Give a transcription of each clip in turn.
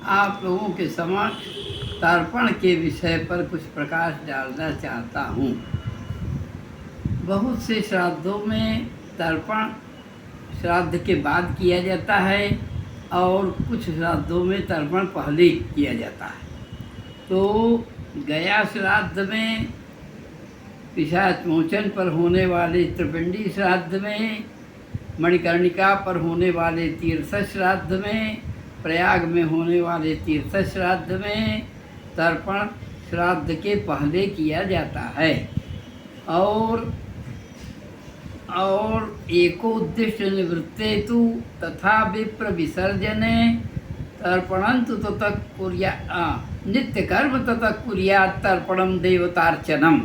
आप लोगों के समक्ष तर्पण के विषय पर कुछ प्रकाश डालना चाहता हूँ। बहुत से श्राद्धों में तर्पण श्राद्ध के बाद किया जाता है और कुछ श्राद्धों में तर्पण पहले किया जाता है। तो गया श्राद्ध में, पिशाच मोचन पर होने वाले त्रिपिंडी श्राद्ध में, मणिकर्णिका पर होने वाले तीर्थ श्राद्ध में, प्रयाग में होने वाले तीर्थ श्राद्ध में तर्पण श्राद्ध के पहले किया जाता है। और एकोद्दिष्ट निवृत्ते तु तथा विप्र विसर्जने तर्पणंतु ततः कुर्या नित्य कर्म ततः कुर्यात् तर्पणम देवतार्चनम।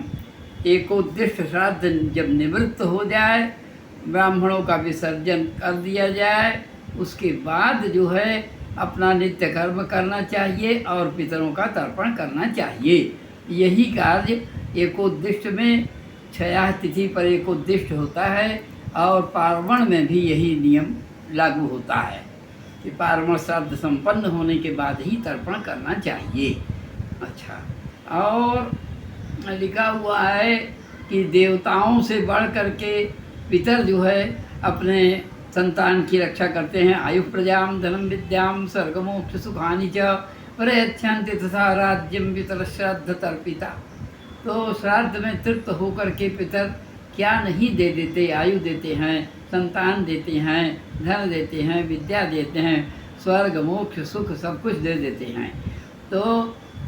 एकोद्दिष्ट श्राद्ध जब निवृत्त हो जाए, ब्राह्मणों का विसर्जन कर दिया जाए, उसके बाद जो है अपना नित्य कर्म करना चाहिए और पितरों का तर्पण करना चाहिए। यही कार्य एकोद्दिष्ट में छया तिथि पर एकोद्दिष्ट होता है और पार्वण में भी यही नियम लागू होता है कि पार्वण श्राद्ध संपन्न होने के बाद ही तर्पण करना चाहिए। अच्छा, और लिखा हुआ है कि देवताओं से बढ़ करके पितर जो है अपने संतान की रक्षा करते हैं। आयु प्रजाम धनम विद्याम स्वर्गमोक्ष सुखानि च प्रयच्छन्ति तथा राज्यम पितर श्राद्ध तर्पिता। तो श्राद्ध में तृप्त होकर के पितर क्या नहीं दे देते, आयु देते हैं, संतान देते हैं, धन देते हैं, विद्या देते हैं, स्वर्ग मोक्ष सुख सब कुछ दे देते हैं। तो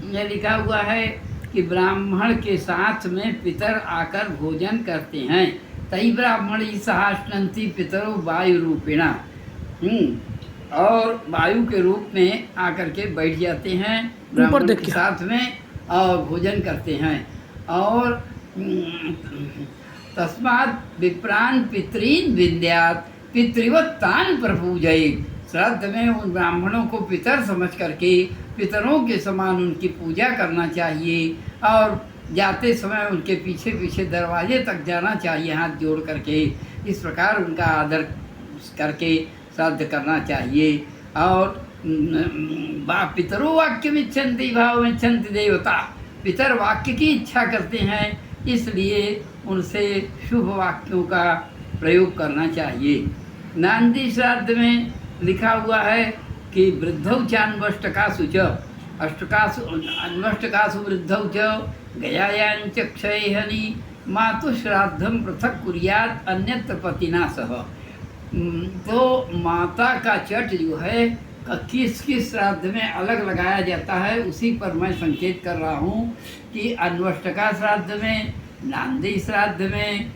यह लिखा हुआ है कि ब्राह्मण के साथ में पितर आकर भोजन करते हैं। तई ब्राह्मणी सहाष्णंती पितरो वायु रूपिणा। और वायु के रूप में आकर के बैठ जाते हैं ब्राह्मण के साथ में और भोजन करते हैं। और तस्मात् विप्रान पितरीन विद्यात् पितृवत्तान प्रपूजयेत्। श्राद्ध में उन ब्राह्मणों को पितर समझ करके पितरों के समान उनकी पूजा करना चाहिए और जाते समय उनके पीछे पीछे दरवाजे तक जाना चाहिए हाथ जोड़ करके। इस प्रकार उनका आदर करके श्राद्ध करना चाहिए। और पितरो वाक्य इच्छन्ति भाव इच्छन्ति देवता। पितर वाक्य की इच्छा करते हैं, इसलिए उनसे शुभ वाक्यों का प्रयोग करना चाहिए। नांदी श्राद्ध में लिखा हुआ है कि वृद्धौ चान्वष्टकासु च अन्वष्टकासु वृद्धौ च गयायाञ्च क्षयहनि मातु श्राद्धम पृथक कुर्यात् अन्यत्र पतिना सह। तो माता का चट जो है किस किस श्राद्ध में अलग लगाया जाता है, उसी पर मैं संकेत कर रहा हूँ कि अन्वष्टका श्राद्ध में, नांदी श्राद्ध में,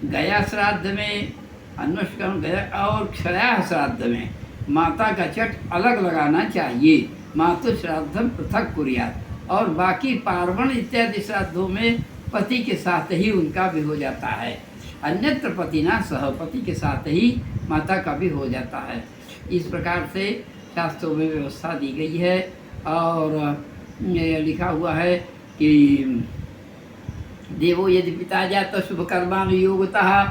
गया श्राद्ध में, अन्वष्टका गया और क्षया श्राद्ध में माता का चट अलग लगाना चाहिए। मातु श्राद्धम पृथक कुर्यात्। और बाकी पार्वण इत्यादि श्राद्धों में पति के साथ ही उनका भी हो जाता है। अन्यत्र पतिना सह, पति के साथ ही माता का भी हो जाता है। इस प्रकार से शास्त्रों में व्यवस्था दी गई है। और लिखा हुआ है कि देवो यदि पिता जात शुभ कर्मानुयोगतः